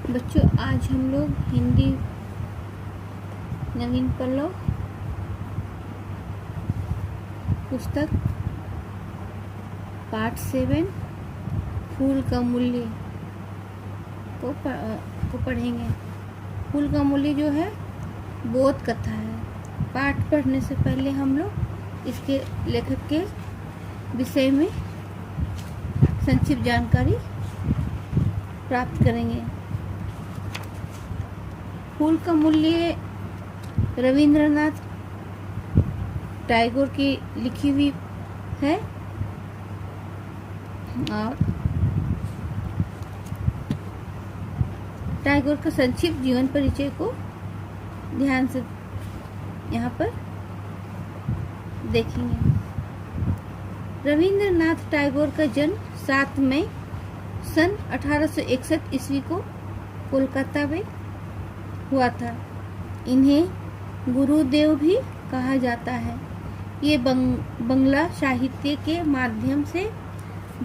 बच्चों, आज हम लोग हिंदी नवीन पल्लव पुस्तक पाठ 7 फूल का मूल्य को पढ़ेंगे। फूल का मूल्य जो है बोध कथा है। पाठ पढ़ने से पहले हम लोग इसके लेखक के विषय में संक्षिप्त जानकारी प्राप्त करेंगे। फूल का मूल्य रविंद्रनाथ टैगोर की लिखी हुई है और टैगोर का संक्षिप्त जीवन परिचय को ध्यान से यहाँ पर देखेंगे। रविंद्रनाथ टैगोर का जन्म 7 मई सन 1861 ईस्वी को कोलकाता में हुआ था। इन्हें गुरुदेव भी कहा जाता है। ये बंगला साहित्य के माध्यम से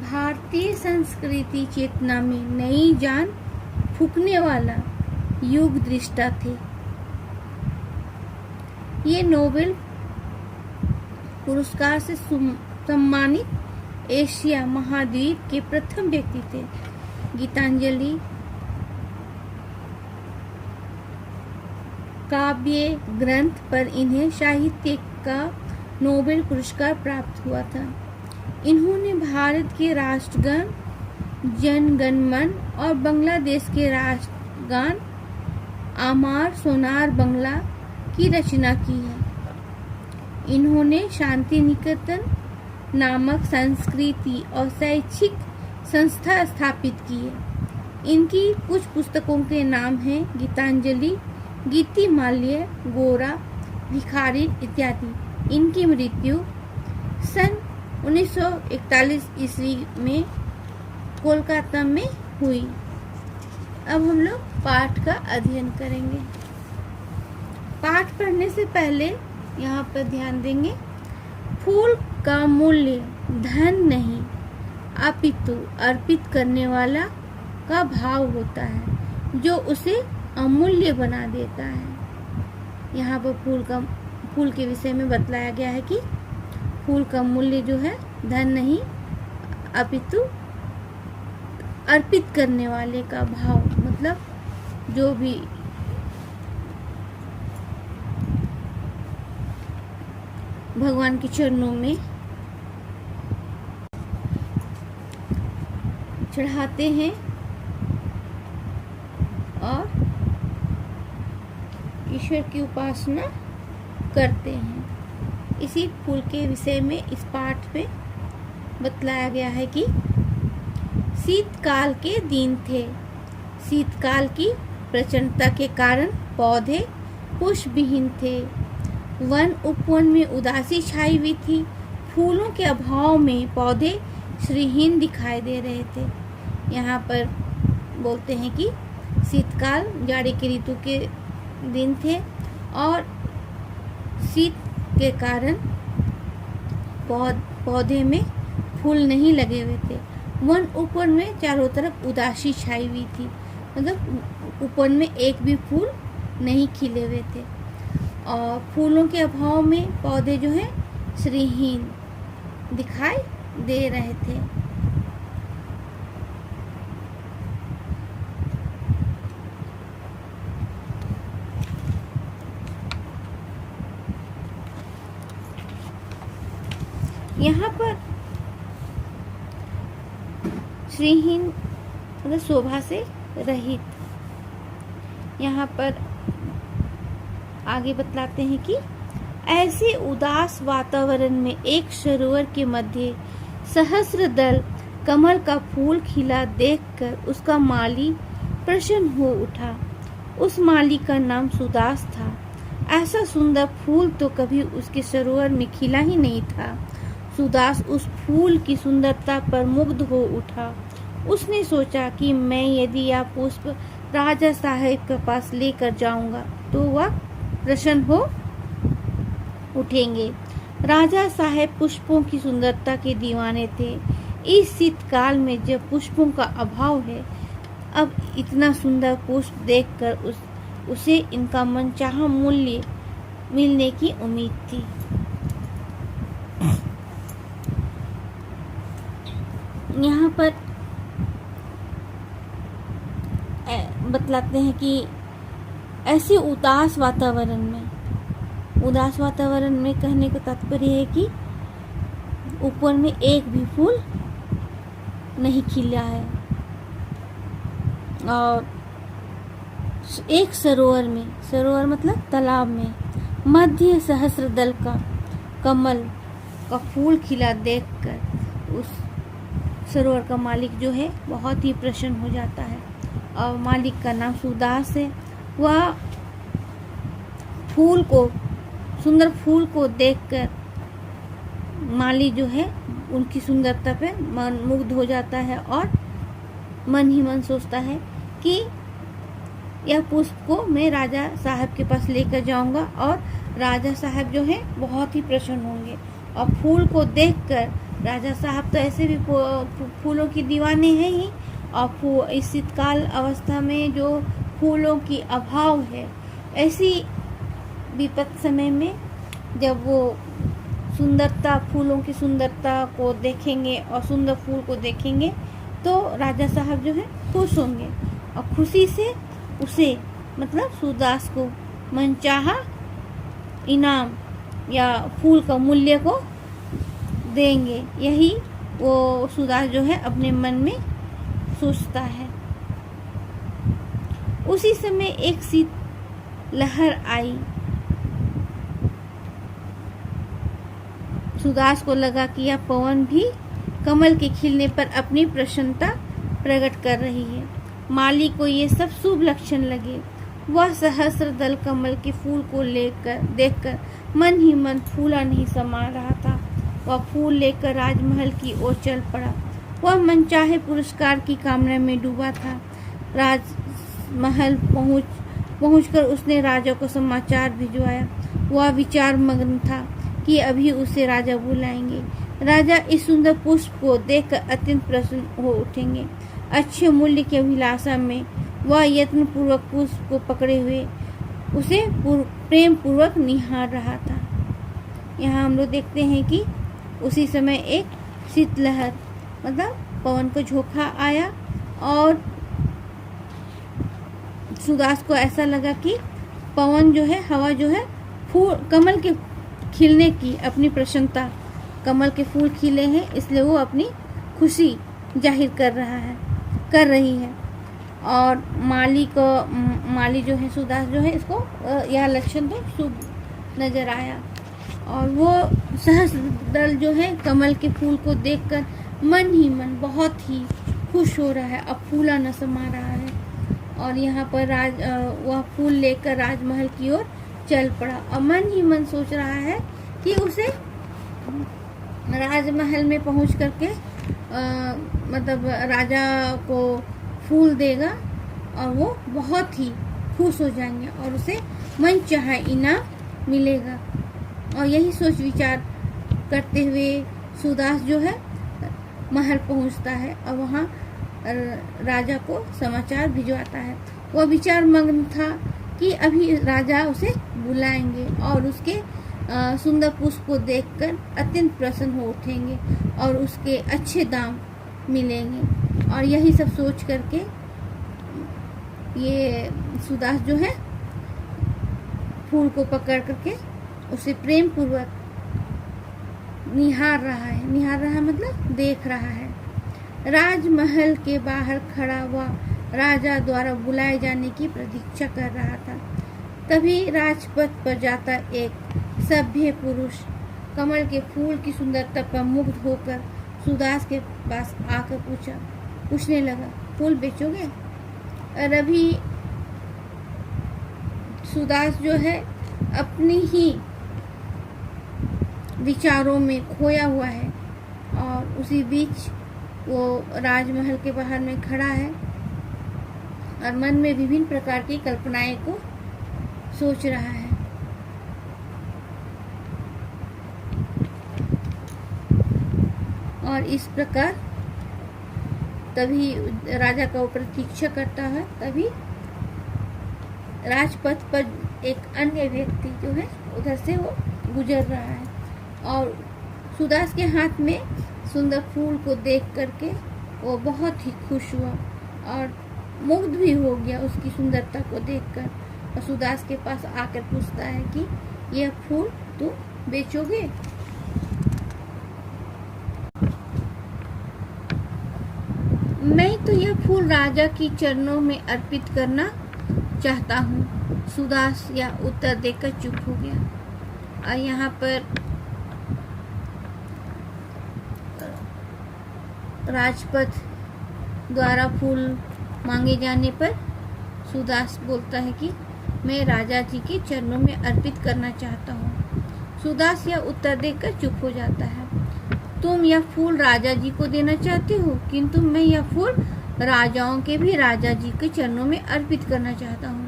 भारतीय संस्कृति चेतना में नई जान फूंकने वाला युग दृष्टा थे। ये नोबेल पुरस्कार से सम्मानित एशिया महाद्वीप के प्रथम व्यक्ति थे। गीतांजलि काव्य ग्रंथ पर इन्हें साहित्य का नोबेल पुरस्कार प्राप्त हुआ था। इन्होंने भारत के राष्ट्रगान जन गण मन और बांग्लादेश के राष्ट्रगान आमार सोनार बांग्ला की रचना की है। इन्होंने शांति निकेतन नामक संस्कृति और शैक्षिक संस्था स्थापित की है। इनकी कुछ पुस्तकों के नाम हैं गीतांजलि, गीतिमाल्य, गोरा, भिखारी इत्यादि। इनकी मृत्यु सन 1941 ईस्वी में कोलकाता में हुई। अब हम लोग पाठ का अध्ययन करेंगे। पाठ पढ़ने से पहले यहाँ पर ध्यान देंगे। फूल का मूल्य धन नहीं अपितु अर्पित करने वाला का भाव होता है, जो उसे अमूल्य बना देता है। यहाँ पर फूल के विषय में बतलाया गया है कि फूल का मूल्य जो है धन नहीं अपितु अर्पित करने वाले का भाव, मतलब जो भी भगवान के चरणों में चढ़ाते हैं और ईश्वर की उपासना करते हैं। इसी फूल के विषय में इस पाठ में बतलाया गया है कि शीतकाल के दिन थे। शीतकाल की प्रचंडता के कारण पौधे पुष्पविहीन थे। वन उपवन में उदासी छाई हुई थी। फूलों के अभाव में पौधे श्रीहीन दिखाई दे रहे थे। यहाँ पर बोलते हैं कि शीतकाल जाड़े के ऋतु के दिन थे और शीत के कारण पौधे में फूल नहीं लगे हुए थे। वन उपवन में चारों तरफ उदासी छाई हुई थी, मतलब उपवन में एक भी फूल नहीं खिले हुए थे और फूलों के अभाव में पौधे जो हैं श्रीहीन दिखाई दे रहे थे। यहाँ पर श्रीहीन मतलब शोभा से रहित। यहाँ पर आगे बतलाते हैं कि ऐसे उदास वातावरण में एक सरोवर के मध्य सहस्र दल कमल का फूल खिला देखकर उसका माली प्रसन्न हो उठा। उस माली का नाम सुदास था। ऐसा सुंदर फूल तो कभी उसके सरोवर में खिला ही नहीं था। सुदास उस फूल की सुंदरता पर मुग्ध हो उठा। उसने सोचा कि मैं यदि यह पुष्प राजा साहेब के पास लेकर जाऊंगा तो वह प्रसन्न हो उठेंगे। राजा साहेब पुष्पों की सुंदरता के दीवाने थे। इस शीतकाल में जब पुष्पों का अभाव है अब इतना सुंदर पुष्प देखकर उसे इनका मनचाहा मूल्य मिलने की उम्मीद थी। यहाँ पर बतलाते हैं कि ऐसे उदास वातावरण में कहने का तात्पर्य है कि ऊपर में एक भी फूल नहीं खिला है, और एक सरोवर मतलब तालाब में मध्य सहस्र दल का कमल का फूल खिला देखकर उस सरोवर का मालिक जो है बहुत ही प्रसन्न हो जाता है। और मालिक का नाम सूरदास है। वह सुंदर फूल को देखकर माली जो है उनकी सुंदरता पे मन मुग्ध हो जाता है और मन ही मन सोचता है कि यह पुष्प को मैं राजा साहब के पास लेकर जाऊंगा और राजा साहब जो है बहुत ही प्रसन्न होंगे। और फूल को देखकर राजा साहब तो ऐसे भी फूलों की दीवाने हैं ही, और इस शीतकाल अवस्था में जो फूलों की अभाव है, ऐसी विपत्त समय में जब वो फूलों की सुंदरता को देखेंगे और सुंदर फूल को देखेंगे तो राजा साहब जो है खुश होंगे और खुशी से उसे मतलब सूरदास को मनचाहा इनाम या फूल का मूल्य को देंगे। यही वो सूरदास जो है अपने मन में सोचता है। उसी समय एक शीत लहर आई। सूरदास को लगा कि यह पवन भी कमल के खिलने पर अपनी प्रसन्नता प्रकट कर रही है। माली को ये सब शुभ लक्षण लगे। वह सहस्र दल कमल के फूल को देखकर मन ही मन फूला नहीं समा रहा था। वह फूल लेकर राजमहल की ओर चल पड़ा। वह मनचाहे पुरस्कार की कामना में डूबा था। राजमहल पहुंचकर उसने राजा को समाचार भिजवाया। वह विचार मग्न था कि अभी उसे राजा बुलाएंगे। राजा इस सुंदर पुष्प को देखकर अत्यंत प्रसन्न हो उठेंगे। अच्छे मूल्य की अभिलाषा में वह यत्न पूर्वक पुष्प को पकड़े हुए उसे प्रेम पूर्वक निहार रहा था। यहाँ हम लोग देखते हैं कि उसी समय एक शीतलहर मतलब पवन को झोंका आया और सूरदास को ऐसा लगा कि पवन जो है, हवा जो है, फूल कमल के खिलने की अपनी प्रसन्नता, कमल के फूल खिले हैं इसलिए वो अपनी खुशी जाहिर कर रही है। और माली जो है सूरदास जो है इसको यह लक्षण तो शुभ नजर आया और वो सहस्रदल जो है कमल के फूल को देखकर मन ही मन बहुत ही खुश हो रहा है। अब फूला न समा रहा है और यहाँ पर वह फूल लेकर राजमहल की ओर चल पड़ा और मन ही मन सोच रहा है कि उसे राजमहल में पहुंच करके मतलब राजा को फूल देगा और वो बहुत ही खुश हो जाएंगे और उसे मनचाहा इनाम मिलेगा। और यही सोच विचार करते हुए सूरदास जो है महल पहुंचता है और वहाँ राजा को समाचार भिजवाता है। वह विचार मग्न था कि अभी राजा उसे बुलाएंगे और उसके सुंदर पुष्प को देखकर अत्यंत प्रसन्न हो उठेंगे और उसके अच्छे दाम मिलेंगे। और यही सब सोच करके ये सूरदास जो है फूल को पकड़ करके उसे प्रेम पूर्वक निहार रहा मतलब देख रहा है। राजमहल के बाहर खड़ा हुआ राजा द्वारा बुलाए जाने की प्रतीक्षा कर रहा था। तभी राजपथ पर जाता एक सभ्य पुरुष कमल के फूल की सुंदरता पर मुग्ध होकर सूरदास के पास आकर पूछने लगा, फूल बेचोगे? और अभी सूरदास जो है अपनी ही विचारों में खोया हुआ है और उसी बीच वो राजमहल के बाहर में खड़ा है और मन में विभिन्न प्रकार की कल्पनाएं को सोच रहा है। और इस प्रकार तभी राजा का वो प्रतीक्षा करता है। तभी राजपथ पर एक अन्य व्यक्ति जो है उधर से वो गुजर रहा है और सुदास के हाथ में सुंदर फूल को देख करके वो बहुत ही खुश हुआ और मुग्ध भी हो गया उसकी सुंदरता को देखकर। और सुदास के पास आकर पूछता है कि यह फूल तुम बेचोगे? मैं तो यह फूल राजा की चरणों में अर्पित करना चाहता हूँ। सुदास यह उत्तर देकर चुप हो गया। और यहाँ पर राजपथ द्वारा फूल मांगे जाने पर सुदास बोलता है कि मैं राजा जी के चरणों में अर्पित करना चाहता हूँ। सुदास यह उत्तर देकर चुप हो जाता है। तुम यह फूल राजा जी को देना चाहते हो, किंतु मैं यह फूल राजाओं के भी राजा जी के चरणों में अर्पित करना चाहता हूँ।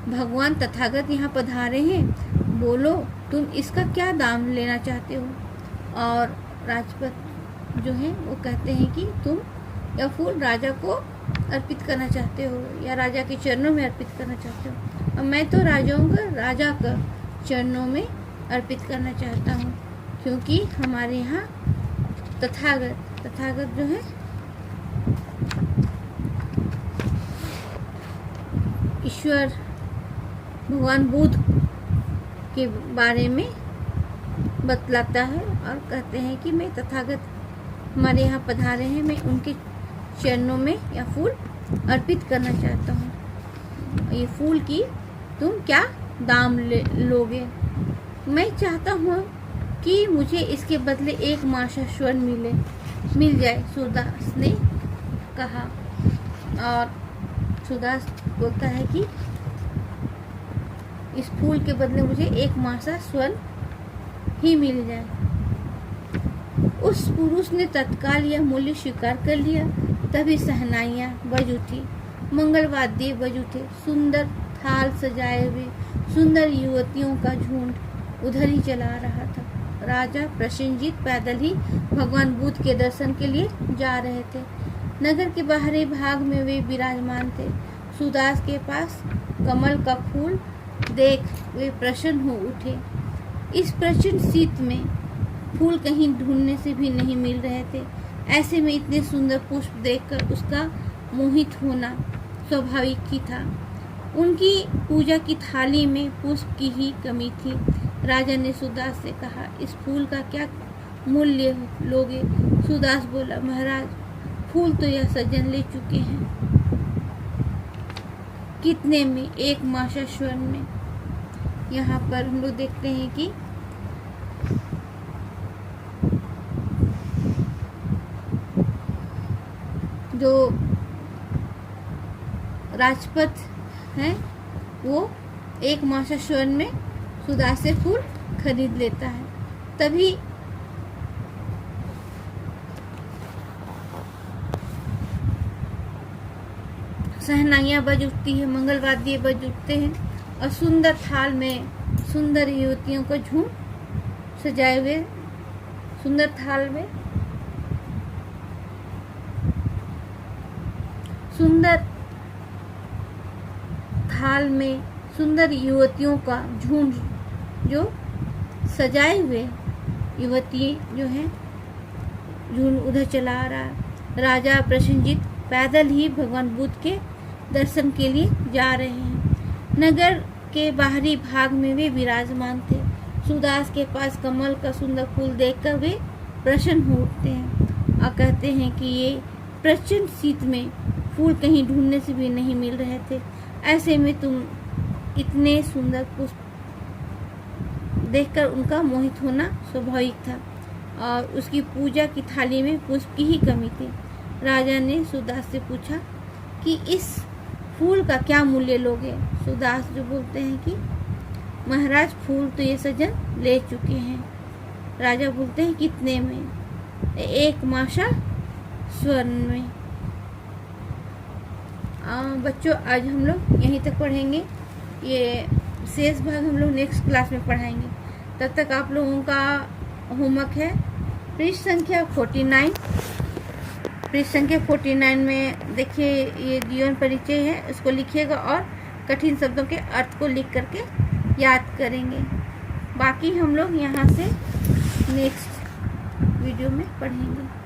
भगवान तथागत यहाँ पधारे हैं, बोलो तुम इसका क्या दाम लेना चाहते हो? और राजपथ जो है वो कहते हैं कि तुम यह फूल राजा को अर्पित करना चाहते हो या राजा के चरणों में अर्पित करना चाहते हो। और मैं तो राजा का चरणों में अर्पित करना चाहता हूँ, क्योंकि हमारे यहाँ तथागत जो है ईश्वर भगवान बुद्ध के बारे में बतलाता है और कहते हैं कि मैं तथागत हमारे यहाँ पधारे हैं, मैं उनके चरणों में यह फूल अर्पित करना चाहता हूँ। ये फूल की तुम क्या दाम लोगे? मैं चाहता हूँ कि मुझे इसके बदले एक माशा स्वर्ण मिल जाए, सुदास ने कहा। और सुदास बोलता है कि इस फूल के बदले मुझे एक माशा स्वर्ण ही मिल जाए। उस पुरुष ने तत्काल यह मूल्य स्वीकार कर लिया। तभी सहनाइयाँ बज उठी, मंगलवाद्य बज उठे, सुंदर थाल सजाए हुए सुंदर युवतियों का झुंड उधर ही चला रहा था। राजा प्रसेनजीत पैदल ही भगवान बुद्ध के दर्शन के लिए जा रहे थे। नगर के बाहरी भाग में वे विराजमान थे। सुदास के पास कमल का फूल देख वे प्रसन्न हो उठे। इस प्रचंड शीत में फूल कहीं ढूंढने से भी नहीं मिल रहे थे। ऐसे में इतने सुंदर पुष्प देखकर उसका मोहित होना स्वाभाविक ही था। उनकी पूजा की थाली में पुष्प की ही कमी थी। राजा ने सुदास से कहा, इस फूल का क्या मूल्य लोगे? सुदास बोला, महाराज फूल तो यह सज्जन ले चुके हैं। कितने में? एक माशा स्वर्ण में। यहाँ पर हम लोग देखते हैं कि जो राजपथ है वो एक माशा स्वर्ण में सुदास से फूल खरीद लेता है। तभी सहनाइयाँ बज उठती है, मंगलवाद्य बज उठते हैं और सुंदर थाल में सुंदर युवतियों को झूम सजाए हुए सुंदर थाल में सुंदर युवतियों का झुंड जो सजाए हुए युवती जो है झुंड उधर चला रहा। राजा प्रसेनजीत पैदल ही भगवान बुद्ध के दर्शन के लिए जा रहे हैं। नगर के बाहरी भाग में वे विराजमान थे। सुदास के पास कमल का सुंदर फूल देखकर वे प्रसन्न हो उठते हैं और कहते हैं कि ये प्रचंड शीत में फूल कहीं ढूंढने से भी नहीं मिल रहे थे। ऐसे में तुम इतने सुंदर पुष्प देखकर उनका मोहित होना स्वाभाविक था और उसकी पूजा की थाली में पुष्प की ही कमी थी। राजा ने सुदास से पूछा कि इस फूल का क्या मूल्य लोगे? सुदास जो बोलते हैं कि महाराज फूल तो ये सज्जन ले चुके हैं। राजा बोलते हैं कितने में? एक माशा स्वर्ण में। बच्चों आज हम लोग यहीं तक पढ़ेंगे। ये शेष भाग हम लोग नेक्स्ट क्लास में पढ़ाएंगे। तब तक आप लोगों का होमवर्क है पृष्ठ संख्या 49 पृष्ठ संख्या 49 में देखिए ये जीवन परिचय है, उसको लिखिएगा और कठिन शब्दों के अर्थ को लिख करके याद करेंगे। बाकी हम लोग यहाँ से नेक्स्ट वीडियो में पढ़ेंगे।